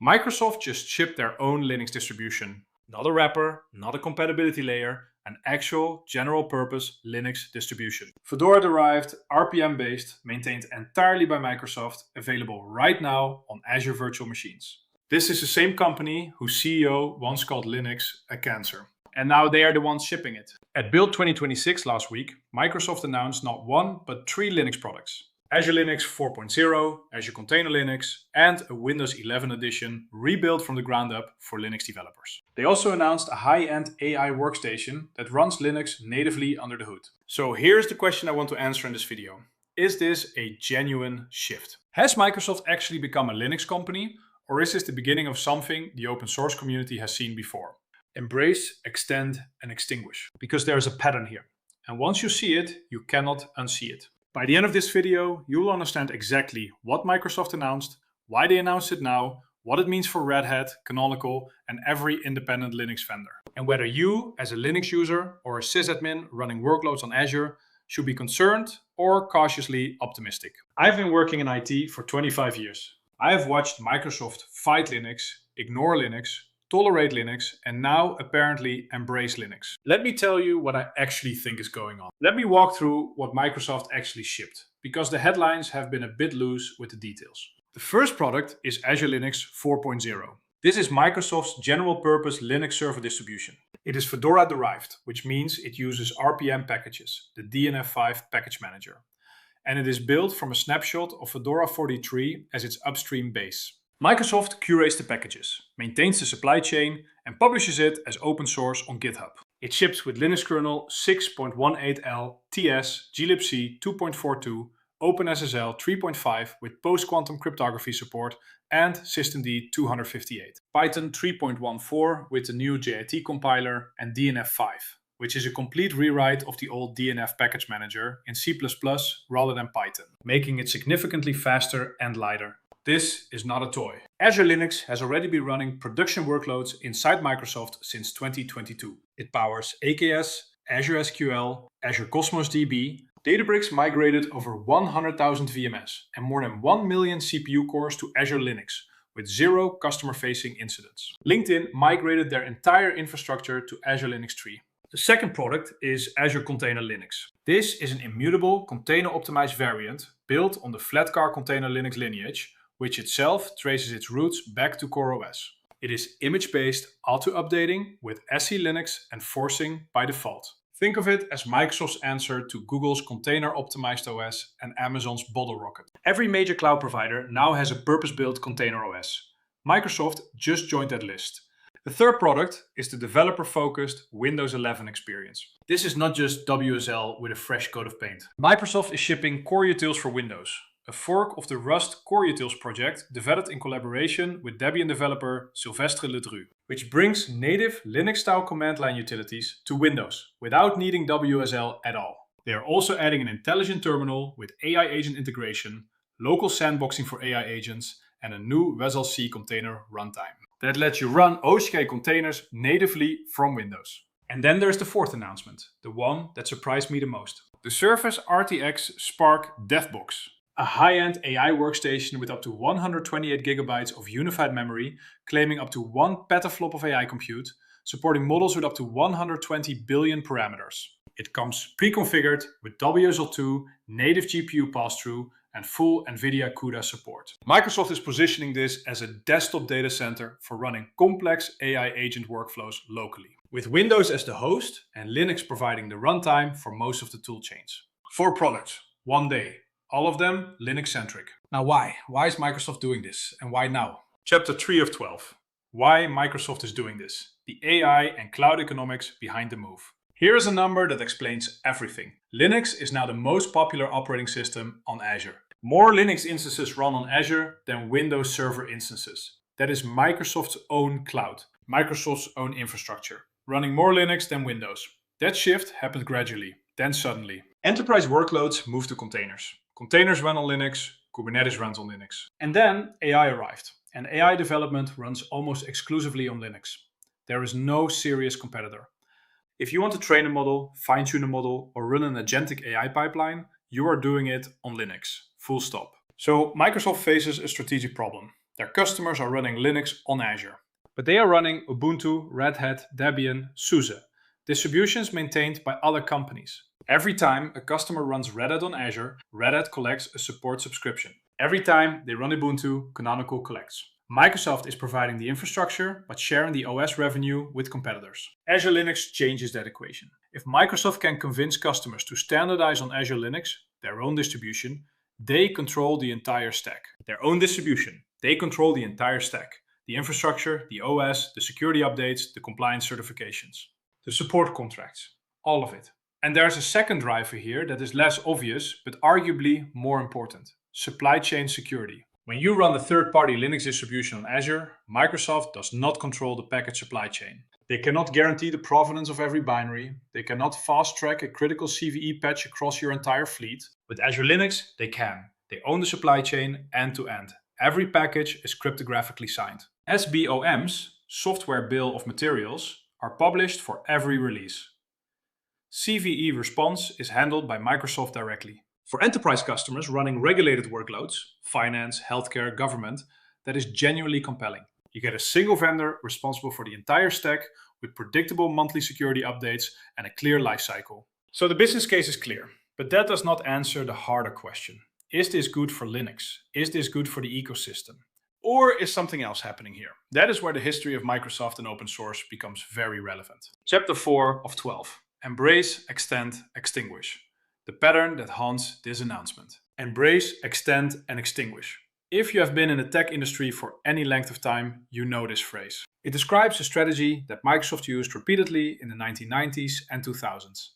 Microsoft just shipped their own Linux distribution. Not a wrapper, not a compatibility layer, an actual general-purpose Linux distribution. Fedora-derived, RPM-based, maintained entirely by Microsoft, available right now on Azure virtual machines. This is the same company whose CEO once called Linux a cancer. And now they are the ones shipping it. At Build 2026 last week, Microsoft announced not one, but 3 Linux products. Azure Linux 4.0, Azure Container Linux, and a Windows 11 edition rebuilt from the ground up for Linux developers. They also announced a high-end AI workstation that runs Linux natively under the hood. So here's the question I want to answer in this video. Is this a genuine shift? Has Microsoft actually become a Linux company, or is this the beginning of something the open source community has seen before? Embrace, extend, and extinguish. Because there is a pattern here. And once you see it, you cannot unsee it. By the end of this video, you will understand exactly what Microsoft announced, why they announced it now, what it means for Red Hat, Canonical, and every independent Linux vendor. And whether you, as a Linux user or a sysadmin running workloads on Azure, should be concerned or cautiously optimistic. I've been working in IT for 25 years. I have watched Microsoft fight Linux, ignore Linux, tolerate Linux, and now apparently embrace Linux. Let me tell you what I actually think is going on. Let me walk through what Microsoft actually shipped, because the headlines have been a bit loose with the details. The first product is Azure Linux 4.0. This is Microsoft's general-purpose Linux server distribution. It is Fedora-derived, which means it uses RPM packages, the DNF5 package manager. And it is built from a snapshot of Fedora 43 as its upstream base. Microsoft curates the packages, maintains the supply chain, and publishes it as open source on GitHub. It ships with Linux kernel 6.18L, TS, glibc 2.42, OpenSSL 3.5 with post-quantum cryptography support, and systemd 258. Python 3.14 with the new JIT compiler, and DNF5, which is a complete rewrite of the old DNF package manager in C++ rather than Python, making it significantly faster and lighter. This is not a toy. Azure Linux has already been running production workloads inside Microsoft since 2022. It powers AKS, Azure SQL, Azure Cosmos DB. Databricks migrated over 100,000 VMS and more than 1 million CPU cores to Azure Linux, with 0 customer-facing incidents. LinkedIn migrated their entire infrastructure to Azure Linux 3. The second product is Azure Container Linux. This is an immutable container-optimized variant built on the Flatcar Container Linux lineage, which itself traces its roots back to CoreOS. It is image-based auto-updating with SE Linux and forcing by default. Think of it as Microsoft's answer to Google's container-optimized OS and Amazon's Bottle Rocket. Every major cloud provider now has a purpose-built container OS. Microsoft just joined that list. The third product is the developer-focused Windows 11 experience. This is not just WSL with a fresh coat of paint. Microsoft is shipping Coreutils for Windows, a fork of the Rust Coreutils project developed in collaboration with Debian developer Sylvestre Ledru, which brings native Linux-style command line utilities to Windows without needing WSL at all. They are also adding an intelligent terminal with AI agent integration, local sandboxing for AI agents, and a new WSL-C container runtime that lets you run OCK containers natively from Windows. And then there's the fourth announcement, the one that surprised me the most. The Surface RTX Spark DevBox. A high-end AI workstation with up to 128 GB of unified memory, claiming up to 1 petaflop of AI compute, supporting models with up to 120 billion parameters. It comes pre-configured with WSL2, native GPU passthrough, and full NVIDIA CUDA support. Microsoft is positioning this as a desktop data center for running complex AI agent workflows locally, with Windows as the host and Linux providing the runtime for most of the toolchains. 4 products, 1 day. All of them Linux-centric. Now why? Why is Microsoft doing this? And why now? Chapter 3 of 12. Why Microsoft is doing this. The AI and cloud economics behind the move. Here is a number that explains everything. Linux is now the most popular operating system on Azure. More Linux instances run on Azure than Windows Server instances. That is Microsoft's own cloud, Microsoft's own infrastructure, running more Linux than Windows. That shift happened gradually, then suddenly. Enterprise workloads moved to containers. Containers run on Linux, Kubernetes runs on Linux. And then AI arrived, and AI development runs almost exclusively on Linux. There is no serious competitor. If you want to train a model, fine-tune a model, or run an agentic AI pipeline, you are doing it on Linux, full stop. So Microsoft faces a strategic problem. Their customers are running Linux on Azure. But they are running Ubuntu, Red Hat, Debian, SUSE, distributions maintained by other companies. Every time a customer runs Red Hat on Azure, Red Hat collects a support subscription. Every time they run Ubuntu, Canonical collects. Microsoft is providing the infrastructure, but sharing the OS revenue with competitors. Azure Linux changes that equation. If Microsoft can convince customers to standardize on Azure Linux, their own distribution, they control the entire stack. Their own distribution, they control the entire stack. The infrastructure, the OS, the security updates, the compliance certifications, the support contracts, all of it. And there's a second driver here that is less obvious, but arguably more important: supply chain security. When you run the third-party Linux distribution on Azure, Microsoft does not control the package supply chain. They cannot guarantee the provenance of every binary. They cannot fast-track a critical CVE patch across your entire fleet. With Azure Linux, they can. They own the supply chain end-to-end. Every package is cryptographically signed. SBOMs, Software Bill of Materials, are published for every release. CVE response is handled by Microsoft directly. For enterprise customers running regulated workloads, finance, healthcare, government, that is genuinely compelling. You get a single vendor responsible for the entire stack with predictable monthly security updates and a clear lifecycle. So the business case is clear, but that does not answer the harder question. Is this good for Linux? Is this good for the ecosystem? Or is something else happening here? That is where the history of Microsoft and open source becomes very relevant. Chapter 4 of 12. Embrace, extend, extinguish. The pattern that haunts this announcement. Embrace, extend, and extinguish. If you have been in the tech industry for any length of time, you know this phrase. It describes a strategy that Microsoft used repeatedly in the 1990s and 2000s.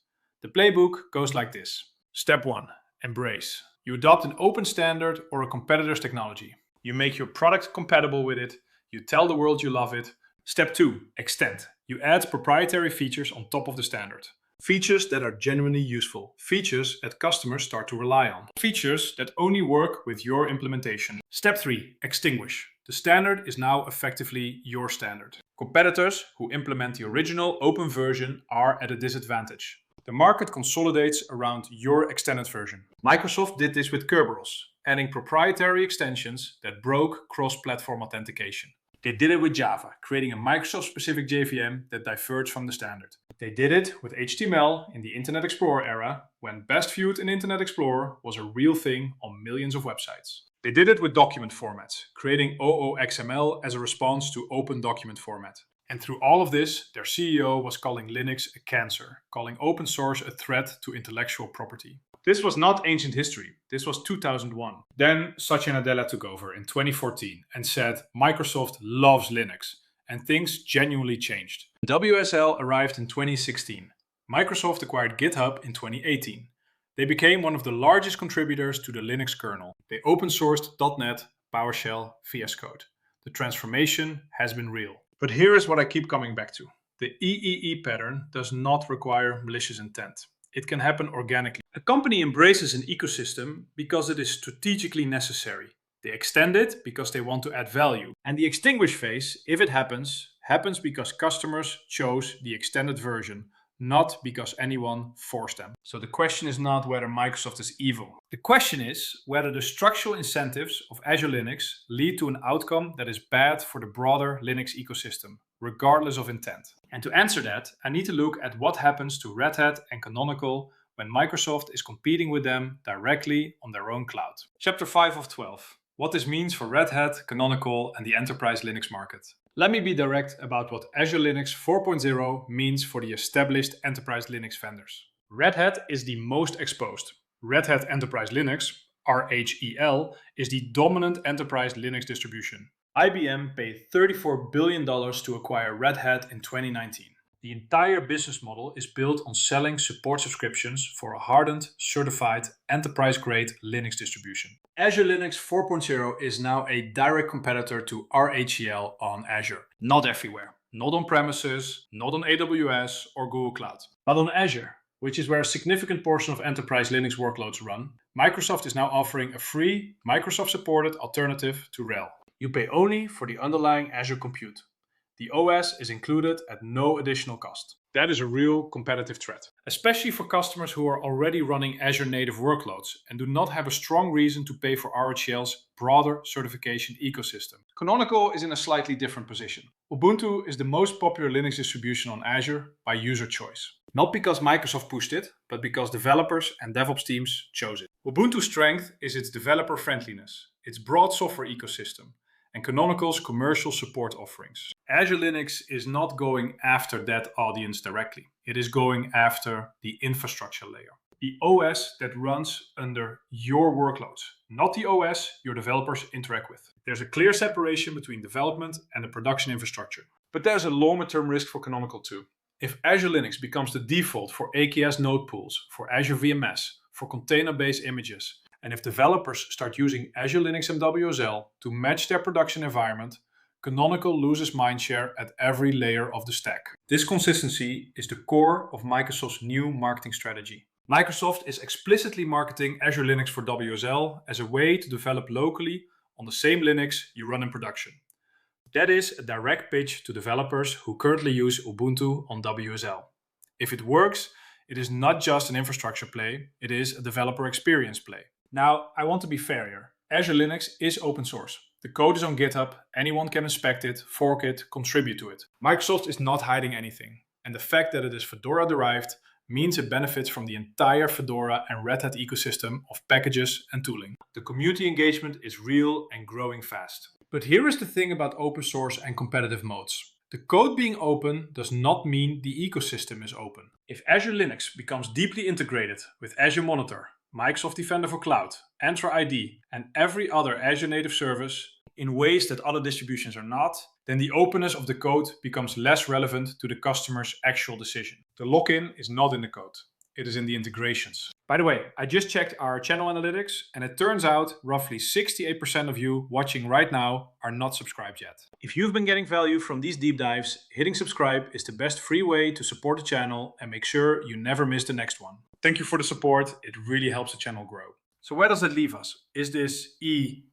The playbook goes like this. Step 1. Embrace. You adopt an open standard or a competitor's technology. You make your product compatible with it. You tell the world you love it. Step 2. Extend. You add proprietary features on top of the standard. Features that are genuinely useful. Features that customers start to rely on. Features that only work with your implementation. Step 3. Extinguish. The standard is now effectively your standard. Competitors who implement the original open version are at a disadvantage. The market consolidates around your extended version. Microsoft did this with Kerberos, adding proprietary extensions that broke cross-platform authentication. They did it with Java, creating a Microsoft-specific JVM that diverged from the standard. They did it with HTML in the Internet Explorer era, when best viewed in Internet Explorer was a real thing on millions of websites. They did it with document formats, creating OOXML as a response to open document format. And through all of this, their CEO was calling Linux a cancer, calling open source a threat to intellectual property. This was not ancient history. This was 2001. Then Satya Nadella took over in 2014 and said Microsoft loves Linux, and things genuinely changed. WSL arrived in 2016. Microsoft acquired GitHub in 2018. They became one of the largest contributors to the Linux kernel. They open sourced .NET, PowerShell, VS Code. The transformation has been real. But here is what I keep coming back to. The EEE pattern does not require malicious intent. It can happen organically. A company embraces an ecosystem because it is strategically necessary. They extend it because they want to add value. And the extinguish phase, if it happens because customers chose the extended version, not because anyone forced them. So the question is not whether Microsoft is evil. The question is whether the structural incentives of Azure Linux lead to an outcome that is bad for the broader Linux ecosystem, regardless of intent. And to answer that, I need to look at what happens to Red Hat and Canonical when Microsoft is competing with them directly on their own cloud. Chapter 5 of 12. What this means for Red Hat, Canonical, and the enterprise Linux market. Let me be direct about what Azure Linux 4.0 means for the established enterprise Linux vendors. Red Hat is the most exposed. Red Hat Enterprise Linux, RHEL, is the dominant enterprise Linux distribution. IBM paid $34 billion to acquire Red Hat in 2019. The entire business model is built on selling support subscriptions for a hardened, certified, enterprise-grade Linux distribution. Azure Linux 4.0 is now a direct competitor to RHEL on Azure. Not everywhere. Not on premises, not on AWS or Google Cloud. But on Azure, which is where a significant portion of enterprise Linux workloads run, Microsoft is now offering a free, Microsoft-supported alternative to RHEL. You pay only for the underlying Azure compute. The OS is included at no additional cost. That is a real competitive threat, especially for customers who are already running Azure native workloads and do not have a strong reason to pay for RHEL's broader certification ecosystem. Canonical is in a slightly different position. Ubuntu is the most popular Linux distribution on Azure by user choice. Not because Microsoft pushed it, but because developers and DevOps teams chose it. Ubuntu's strength is its developer friendliness, its broad software ecosystem, and Canonical's commercial support offerings. Azure Linux is not going after that audience directly. It is going after the infrastructure layer. The OS that runs under your workloads, not the OS your developers interact with. There's a clear separation between development and the production infrastructure. But there's a longer-term risk for Canonical too. If Azure Linux becomes the default for AKS node pools, for Azure VMS, for container-based images, and if developers start using Azure Linux and WSL to match their production environment, Canonical loses mindshare at every layer of the stack. This consistency is the core of Microsoft's new marketing strategy. Microsoft is explicitly marketing Azure Linux for WSL as a way to develop locally on the same Linux you run in production. That is a direct pitch to developers who currently use Ubuntu on WSL. If it works, it is not just an infrastructure play, it is a developer experience play. Now, I want to be fair here. Azure Linux is open source. The code is on GitHub, anyone can inspect it, fork it, contribute to it. Microsoft is not hiding anything, and the fact that it is Fedora-derived means it benefits from the entire Fedora and Red Hat ecosystem of packages and tooling. The community engagement is real and growing fast. But here is the thing about open source and competitive modes. The code being open does not mean the ecosystem is open. If Azure Linux becomes deeply integrated with Azure Monitor, Microsoft Defender for Cloud, Entra ID, and every other Azure native service in ways that other distributions are not, then the openness of the code becomes less relevant to the customer's actual decision. The lock-in is not in the code, it is in the integrations. By the way, I just checked our channel analytics and it turns out roughly 68% of you watching right now are not subscribed yet. If you've been getting value from these deep dives, hitting subscribe is the best free way to support the channel and make sure you never miss the next one. Thank you for the support, it really helps the channel grow. So where does that leave us? Is this E?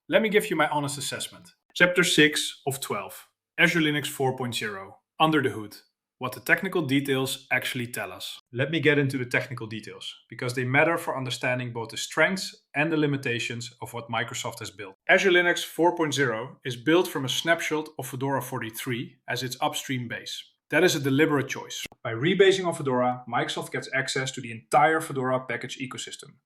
Let me give you my honest assessment. Chapter 6 of 12, Azure Linux 4.0, Under the Hood. What the technical details actually tell us. Let me get into the technical details, because they matter for understanding both the strengths and the limitations of what Microsoft has built. Azure Linux 4.0 is built from a snapshot of Fedora 43 as its upstream base. That is a deliberate choice. By rebasing on Fedora, Microsoft gets access to the entire Fedora package ecosystem.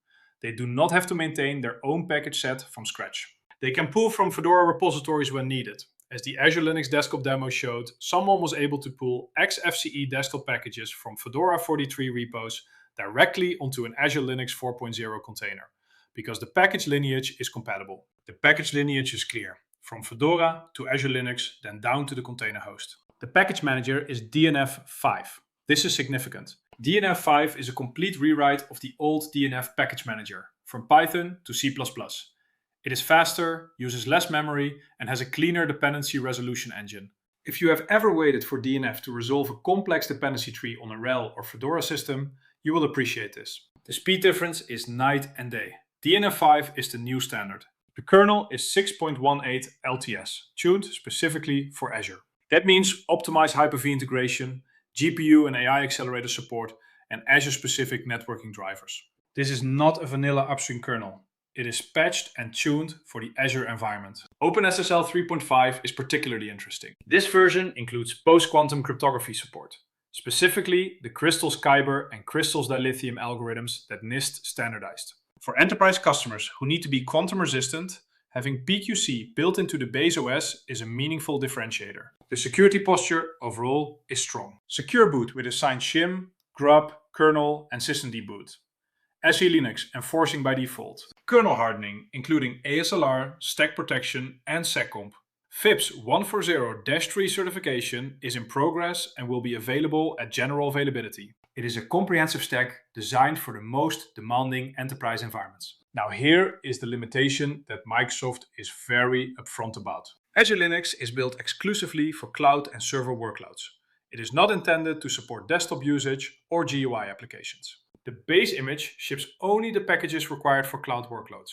They do not have to maintain their own package set from scratch. They can pull from Fedora repositories when needed. As the Azure Linux desktop demo showed, someone was able to pull XFCE desktop packages from Fedora 43 repos directly onto an Azure Linux 4.0 container, because the package lineage is compatible. The package lineage is clear, from Fedora to Azure Linux, then down to the container host. The package manager is DNF5. This is significant. DNF5 is a complete rewrite of the old DNF package manager, from Python to C++. It is faster, uses less memory, and has a cleaner dependency resolution engine. If you have ever waited for DNF to resolve a complex dependency tree on a RHEL or Fedora system, you will appreciate this. The speed difference is night and day. DNF5 is the new standard. The kernel is 6.18 LTS, tuned specifically for Azure. That means optimized Hyper-V integration, GPU and AI accelerator support, and Azure-specific networking drivers. This is not a vanilla upstream kernel. It is patched and tuned for the Azure environment. OpenSSL 3.5 is particularly interesting. This version includes post-quantum cryptography support, specifically the Crystals Kyber and Crystals dilithium algorithms that NIST standardized. For enterprise customers who need to be quantum resistant, having PQC built into the base OS is a meaningful differentiator. The security posture overall is strong. Secure boot with assigned shim, grub, kernel, and systemd boot. Azure Linux enforcing by default. Kernel hardening, including ASLR, stack protection, and seccomp. FIPS 140-3 certification is in progress and will be available at general availability. It is a comprehensive stack designed for the most demanding enterprise environments. Now here is the limitation that Microsoft is very upfront about. Azure Linux is built exclusively for cloud and server workloads. It is not intended to support desktop usage or GUI applications. The base image ships only the packages required for cloud workloads.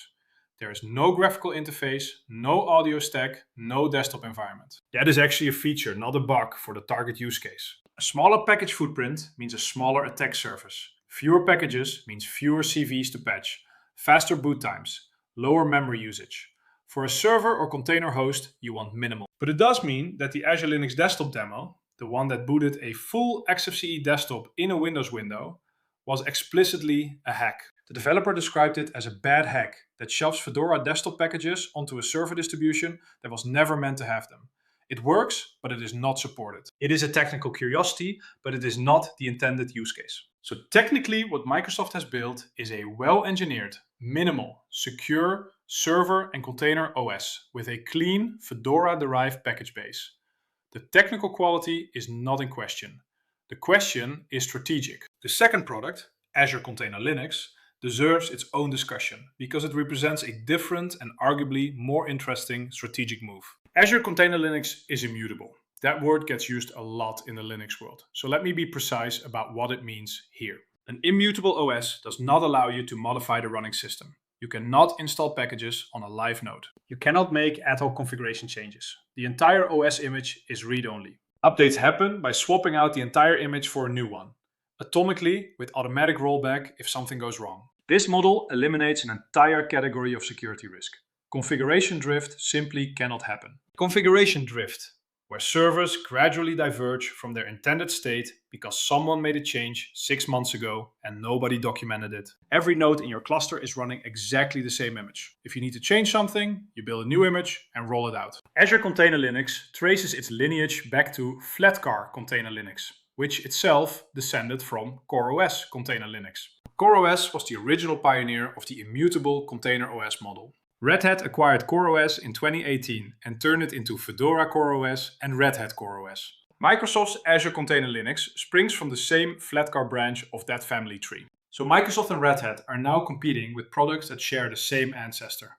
There is no graphical interface, no audio stack, no desktop environment. That is actually a feature, not a bug for the target use case. A smaller package footprint means a smaller attack surface. Fewer packages means fewer CVs to patch, faster boot times, lower memory usage. For a server or container host, you want minimal. But it does mean that the Azure Linux desktop demo, the one that booted a full XFCE desktop in a Windows window, was explicitly a hack. The developer described it as a bad hack that shoves Fedora desktop packages onto a server distribution that was never meant to have them. It works, but it is not supported. It is a technical curiosity, but it is not the intended use case. So technically, what Microsoft has built is a well-engineered, minimal, secure server and container OS with a clean Fedora-derived package base. The technical quality is not in question. The question is strategic. The second product, Azure Container Linux, deserves its own discussion because it represents a different and arguably more interesting strategic move. Azure Container Linux is immutable. That word gets used a lot in the Linux world, so let me be precise about what it means here. An immutable OS does not allow you to modify the running system. You cannot install packages on a live node. You cannot make ad hoc configuration changes. The entire OS image is read-only. Updates happen by swapping out the entire image for a new one, atomically with automatic rollback if something goes wrong. This model eliminates an entire category of security risk. Configuration drift simply cannot happen. Configuration drift, where servers gradually diverge from their intended state because someone made a change 6 months ago and nobody documented it. Every node in your cluster is running exactly the same image. If you need to change something, you build a new image and roll it out. Azure Container Linux traces its lineage back to Flatcar Container Linux, which itself descended from CoreOS Container Linux. CoreOS was the original pioneer of the immutable container OS model. Red Hat acquired CoreOS in 2018 and turned it into Fedora CoreOS and Red Hat CoreOS. Microsoft's Azure Container Linux springs from the same Flatcar branch of that family tree. So Microsoft and Red Hat are now competing with products that share the same ancestor.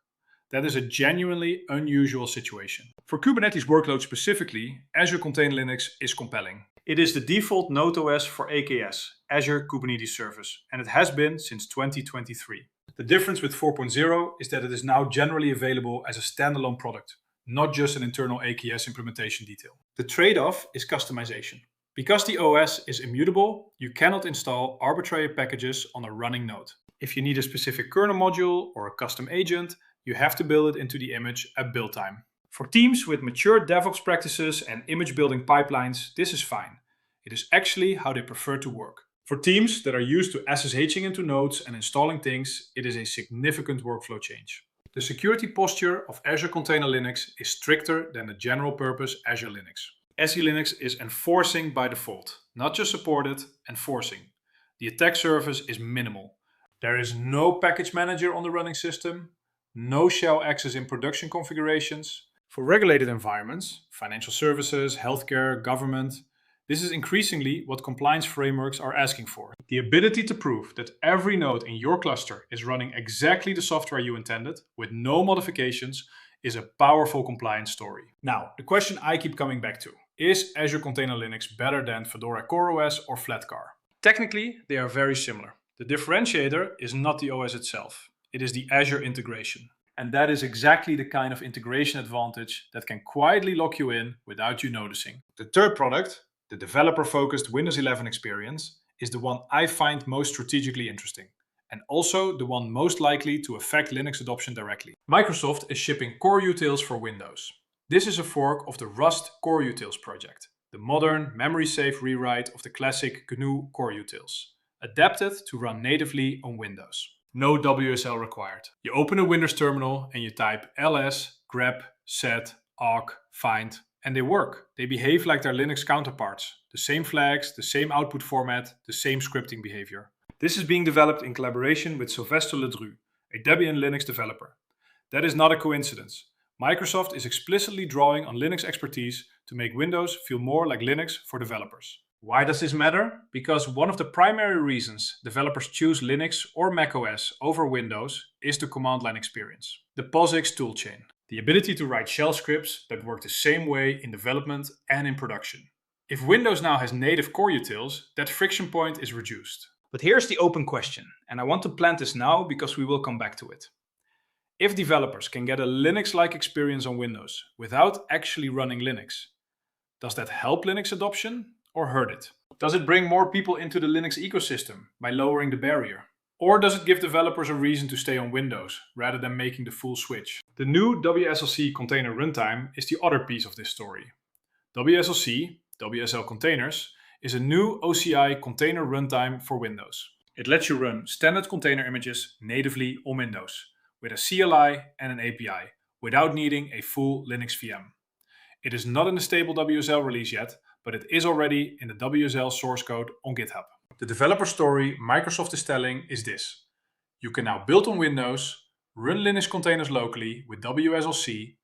That is a genuinely unusual situation. For Kubernetes workloads specifically, Azure Container Linux is compelling. It is the default node OS for AKS, Azure Kubernetes Service, and it has been since 2023. The difference with 4.0 is that it is now generally available as a standalone product, not just an internal AKS implementation detail. The trade-off is customization. Because the OS is immutable, you cannot install arbitrary packages on a running node. If you need a specific kernel module or a custom agent, you have to build it into the image at build time. For teams with mature DevOps practices and image building pipelines, this is fine. It is actually how they prefer to work. For teams that are used to SSHing into nodes and installing things, it is a significant workflow change. The security posture of Azure Container Linux is stricter than the general purpose Azure Linux. SE Linux is enforcing by default, not just supported, enforcing. The attack surface is minimal. There is no package manager on the running system, no shell access in production configurations. For regulated environments, financial services, healthcare, government, this is increasingly what compliance frameworks are asking for. The ability to prove that every node in your cluster is running exactly the software you intended, with no modifications, is a powerful compliance story. Now, the question I keep coming back to, is Azure Container Linux better than Fedora CoreOS or Flatcar? Technically, they are very similar. The differentiator is not the OS itself, it is the Azure integration. And that is exactly the kind of integration advantage that can quietly lock you in without you noticing. The third product, the developer-focused Windows 11 experience, is the one I find most strategically interesting, and also the one most likely to affect Linux adoption directly. Microsoft is shipping Coreutils for Windows. This is a fork of the Rust Coreutils project, the modern, memory-safe rewrite of the classic GNU Coreutils, adapted to run natively on Windows. No WSL required. You open a Windows terminal and you type ls, grep, set, awk, find, and they work. They behave like their Linux counterparts. The same flags, the same output format, the same scripting behavior. This is being developed in collaboration with Sylvestre Ledru, a Debian Linux developer. That is not a coincidence. Microsoft is explicitly drawing on Linux expertise to make Windows feel more like Linux for developers. Why does this matter? Because one of the primary reasons developers choose Linux or macOS over Windows is the command line experience. The POSIX toolchain. The ability to write shell scripts that work the same way in development and in production. If Windows now has native Coreutils, that friction point is reduced. But here's the open question, and I want to plant this now because we will come back to it. If developers can get a Linux-like experience on Windows without actually running Linux, does that help Linux adoption or hurt it? Does it bring more people into the Linux ecosystem by lowering the barrier? Or does it give developers a reason to stay on Windows rather than making the full switch? The new WSLC container runtime is the other piece of this story. WSLC, WSL Containers, is a new OCI container runtime for Windows. It lets you run standard container images natively on Windows with a CLI and an API without needing a full Linux VM. It is not in the stable WSL release yet, but it is already in the WSL source code on GitHub. The developer story Microsoft is telling is this. You can now build on Windows, run Linux containers locally with WSLC,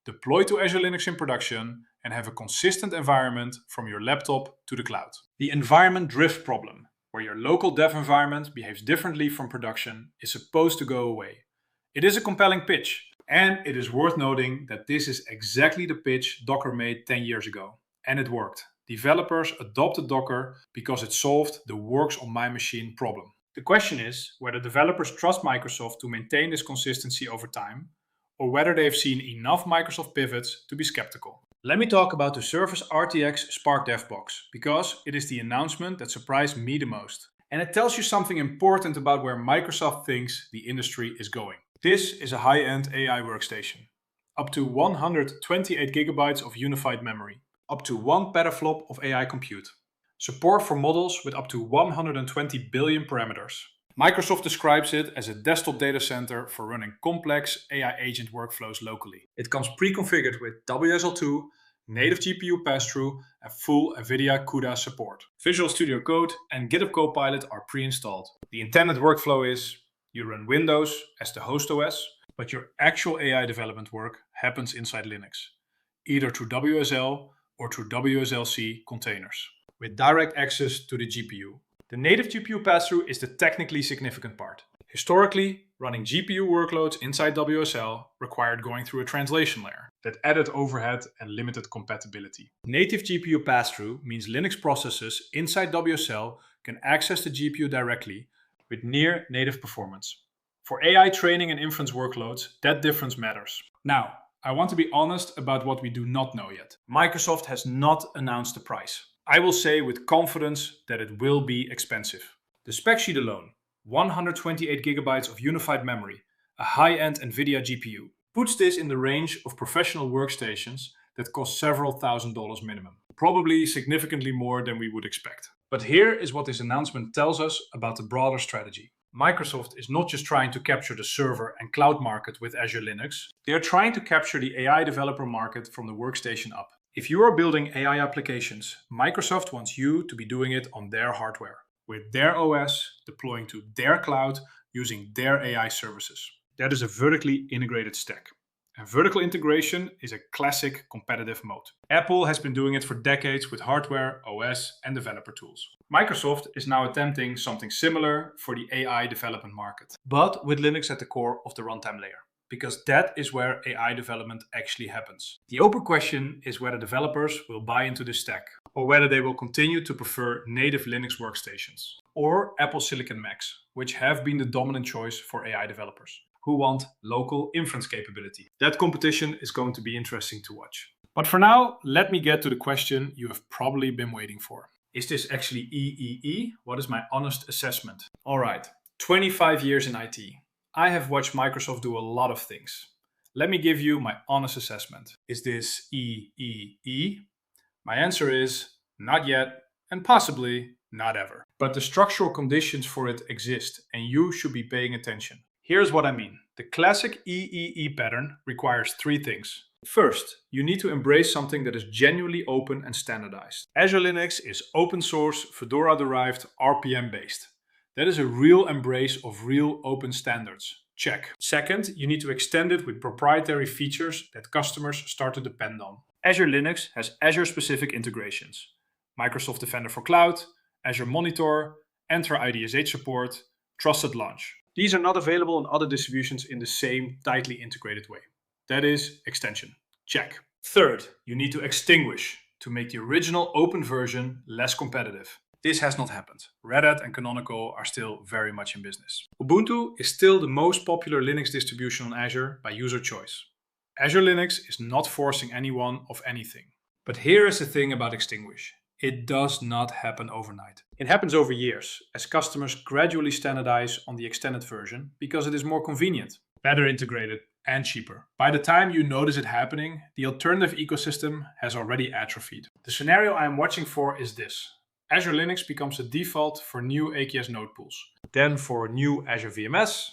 deploy to Azure Linux in production, and have a consistent environment from your laptop to the cloud. The environment drift problem, where your local dev environment behaves differently from production, is supposed to go away. It is a compelling pitch, and it is worth noting that this is exactly the pitch Docker made 10 years ago. And it worked. Developers adopted Docker because it solved the works on my machine problem. The question is whether developers trust Microsoft to maintain this consistency over time, or whether they have seen enough Microsoft pivots to be skeptical. Let me talk about the Surface RTX Spark DevBox, because it is the announcement that surprised me the most. And it tells you something important about where Microsoft thinks the industry is going. This is a high-end AI workstation. Up to 128 gigabytes of unified memory. Up to 1 petaflop of AI compute. Support for models with up to 120 billion parameters. Microsoft describes it as a desktop data center for running complex AI agent workflows locally. It comes pre-configured with WSL2, native GPU passthrough, and full NVIDIA CUDA support. Visual Studio Code and GitHub Copilot are pre-installed. The intended workflow is you run Windows as the host OS, but your actual AI development work happens inside Linux, either through WSL or through WSLC containers, with direct access to the GPU. The native GPU passthrough is the technically significant part. Historically, running GPU workloads inside WSL required going through a translation layer that added overhead and limited compatibility. Native GPU passthrough means Linux processes inside WSL can access the GPU directly with near native performance. For AI training and inference workloads, that difference matters. Now, I want to be honest about what we do not know yet. Microsoft has not announced the price. I will say with confidence that it will be expensive. The spec sheet alone, 128 gigabytes of unified memory, a high-end NVIDIA GPU, puts this in the range of professional workstations that cost several $1,000s minimum. Probably significantly more than we would expect. But here is what this announcement tells us about the broader strategy. Microsoft is not just trying to capture the server and cloud market with Azure Linux, they are trying to capture the AI developer market from the workstation up. If you are building AI applications, Microsoft wants you to be doing it on their hardware, with their OS, deploying to their cloud, using their AI services. That is a vertically integrated stack. And vertical integration is a classic competitive mode. Apple has been doing it for decades with hardware, OS, and developer tools. Microsoft is now attempting something similar for the AI development market, but with Linux at the core of the runtime layer, because that is where AI development actually happens. The open question is whether developers will buy into this stack, or whether they will continue to prefer native Linux workstations, or Apple Silicon Macs, which have been the dominant choice for AI developers who want local inference capability. That competition is going to be interesting to watch. But for now, let me get to the question you have probably been waiting for. Is this actually EEE? What is my honest assessment? All right, 25 years in IT. I have watched Microsoft do a lot of things. Let me give you my honest assessment. Is this EEE? My answer is not yet, and possibly not ever. But the structural conditions for it exist, and you should be paying attention. Here's what I mean. The classic EEE pattern requires 3 things. First, you need to embrace something that is genuinely open and standardized. Azure Linux is open source, Fedora-derived, RPM based. That is a real embrace of real open standards. Check. Second, you need to extend it with proprietary features that customers start to depend on. Azure Linux has Azure-specific integrations. Microsoft Defender for Cloud, Azure Monitor, Entra IDSH support, Trusted Launch. These are not available on other distributions in the same tightly integrated way. That is extension. Check. Third, you need to extinguish to make the original open version less competitive. This has not happened. Red Hat and Canonical are still very much in business. Ubuntu is still the most popular Linux distribution on Azure by user choice. Azure Linux is not forcing anyone of anything. But here is the thing about Extinguish. It does not happen overnight. It happens over years, as customers gradually standardize on the extended version because it is more convenient, better integrated, and cheaper. By the time you notice it happening, the alternative ecosystem has already atrophied. The scenario I am watching for is this. Azure Linux becomes the default for new AKS node pools, then for new Azure VMS,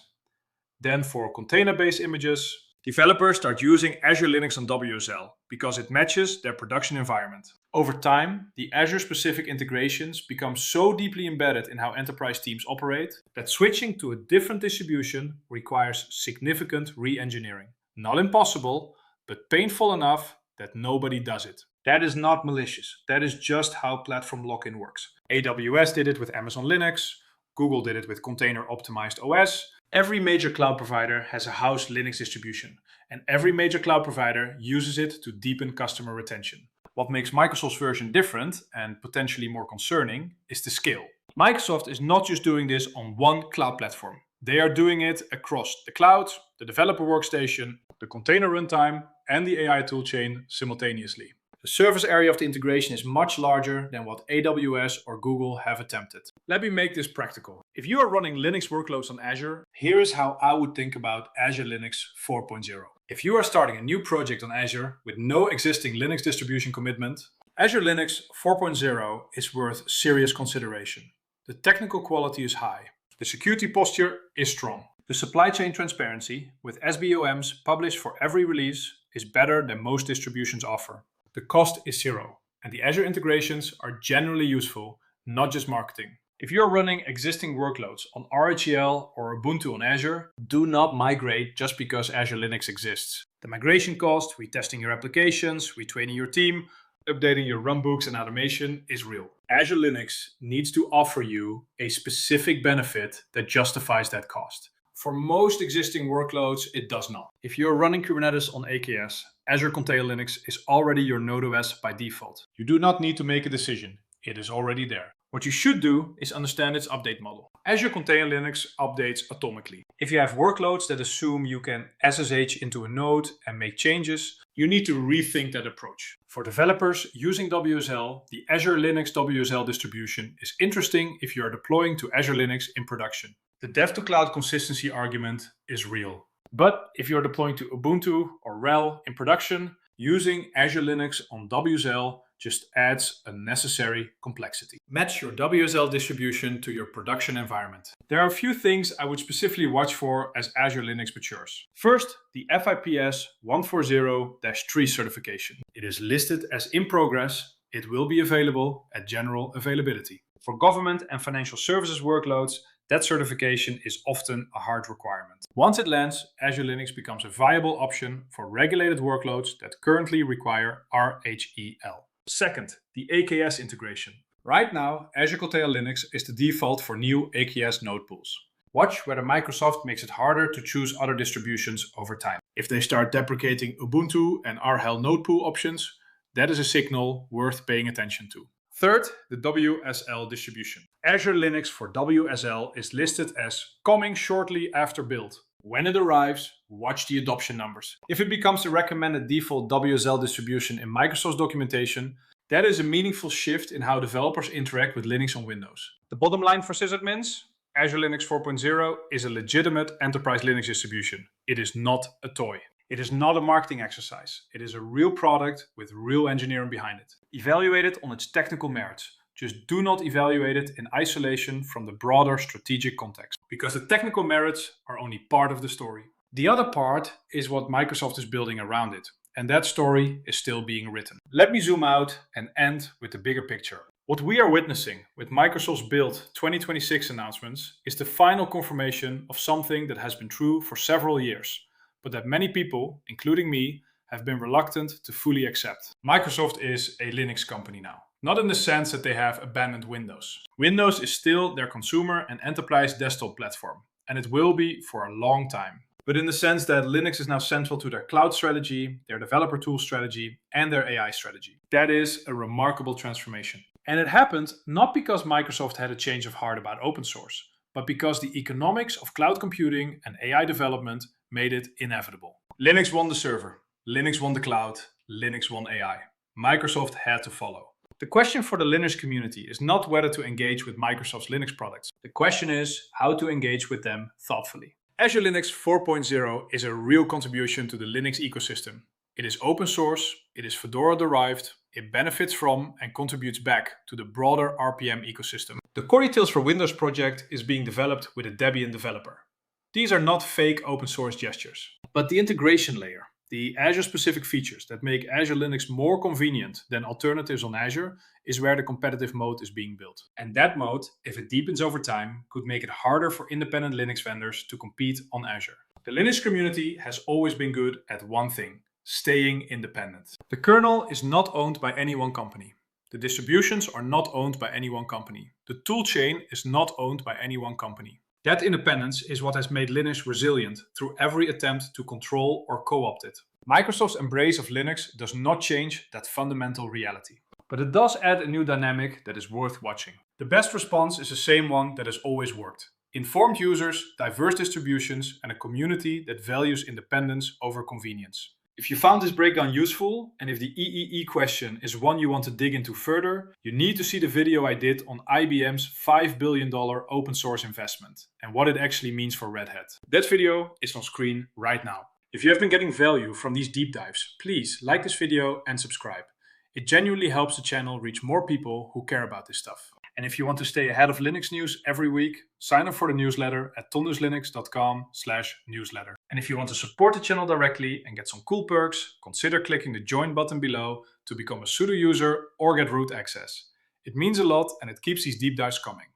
then for container-based images. Developers start using Azure Linux on WSL because it matches their production environment. Over time, the Azure-specific integrations become so deeply embedded in how enterprise teams operate that switching to a different distribution requires significant re-engineering. Not impossible, but painful enough that nobody does it. That is not malicious. That is just how platform lock-in works. AWS did it with Amazon Linux. Google did it with container-optimized OS. Every major cloud provider has a house Linux distribution, and every major cloud provider uses it to deepen customer retention. What makes Microsoft's version different and potentially more concerning is the scale. Microsoft is not just doing this on one cloud platform. They are doing it across the cloud, the developer workstation, the container runtime, and the AI toolchain simultaneously. The surface area of the integration is much larger than what AWS or Google have attempted. Let me make this practical. If you are running Linux workloads on Azure, here is how I would think about Azure Linux 4.0. If you are starting a new project on Azure with no existing Linux distribution commitment, Azure Linux 4.0 is worth serious consideration. The technical quality is high. The security posture is strong. The supply chain transparency, with SBOMs published for every release, is better than most distributions offer. The cost is zero, and the Azure integrations are generally useful, not just marketing. If you're running existing workloads on RHEL or Ubuntu on Azure, do not migrate just because Azure Linux exists. The migration cost, retesting your applications, retraining your team, updating your runbooks and automation is real. Azure Linux needs to offer you a specific benefit that justifies that cost. For most existing workloads, it does not. If you're running Kubernetes on AKS, Azure Container Linux is already your node OS by default. You do not need to make a decision. It is already there. What you should do is understand its update model. Azure Container Linux updates atomically. If you have workloads that assume you can SSH into a node and make changes, you need to rethink that approach. For developers using WSL, the Azure Linux WSL distribution is interesting if you are deploying to Azure Linux in production. The dev-to-cloud consistency argument is real. But if you're deploying to Ubuntu or RHEL in production, using Azure Linux on WSL just adds unnecessary complexity. Match your WSL distribution to your production environment. There are a few things I would specifically watch for as Azure Linux matures. First, the FIPS 140-3 certification. It is listed as in progress. It will be available at general availability. For government and financial services workloads, that certification is often a hard requirement. Once it lands, Azure Linux becomes a viable option for regulated workloads that currently require RHEL. Second, the AKS integration. Right now, Azure Container Linux is the default for new AKS node pools. Watch whether Microsoft makes it harder to choose other distributions over time. If they start deprecating Ubuntu and RHEL node pool options, that is a signal worth paying attention to. Third, the WSL distribution. Azure Linux for WSL is listed as coming shortly after build. When it arrives, watch the adoption numbers. If it becomes the recommended default WSL distribution in Microsoft's documentation, that is a meaningful shift in how developers interact with Linux on Windows. The bottom line for sysadmins, Azure Linux 4.0 is a legitimate enterprise Linux distribution. It is not a toy. It is not a marketing exercise. It is a real product with real engineering behind it. Evaluate it on its technical merits. Just do not evaluate it in isolation from the broader strategic context, because the technical merits are only part of the story. The other part is what Microsoft is building around it, and that story is still being written. Let me zoom out and end with the bigger picture. What we are witnessing with Microsoft's Build 2026 announcements is the final confirmation of something that has been true for several years, but that many people, including me, have been reluctant to fully accept. Microsoft is a Linux company now. Not in the sense that they have abandoned Windows. Windows is still their consumer and enterprise desktop platform, and it will be for a long time. But in the sense that Linux is now central to their cloud strategy, their developer tool strategy, and their AI strategy. That is a remarkable transformation. And it happened not because Microsoft had a change of heart about open source, but because the economics of cloud computing and AI development made it inevitable. Linux won the server, Linux won the cloud, Linux won AI. Microsoft had to follow. The question for the Linux community is not whether to engage with Microsoft's Linux products. The question is how to engage with them thoughtfully. Azure Linux 4.0 is a real contribution to the Linux ecosystem. It is open source, it is Fedora-derived, it benefits from and contributes back to the broader RPM ecosystem. The Coreutils for Windows project is being developed with a Debian developer. These are not fake open source gestures, but the integration layer, the Azure-specific features that make Azure Linux more convenient than alternatives on Azure, is where the competitive moat is being built. And that moat, if it deepens over time, could make it harder for independent Linux vendors to compete on Azure. The Linux community has always been good at one thing: staying independent. The kernel is not owned by any one company. The distributions are not owned by any one company. The toolchain is not owned by any one company. That independence is what has made Linux resilient through every attempt to control or co-opt it. Microsoft's embrace of Linux does not change that fundamental reality. But it does add a new dynamic that is worth watching. The best response is the same one that has always worked: informed users, diverse distributions, and a community that values independence over convenience. If you found this breakdown useful, and if the EEE question is one you want to dig into further, you need to see the video I did on IBM's $5 billion open source investment and what it actually means for Red Hat. That video is on screen right now. If you have been getting value from these deep dives, please like this video and subscribe. It genuinely helps the channel reach more people who care about this stuff. And if you want to stay ahead of Linux news every week, sign up for the newsletter at tondoeslinux.com/newsletter. And if you want to support the channel directly and get some cool perks, consider clicking the join button below to become a sudo user or get root access. It means a lot and it keeps these deep dives coming.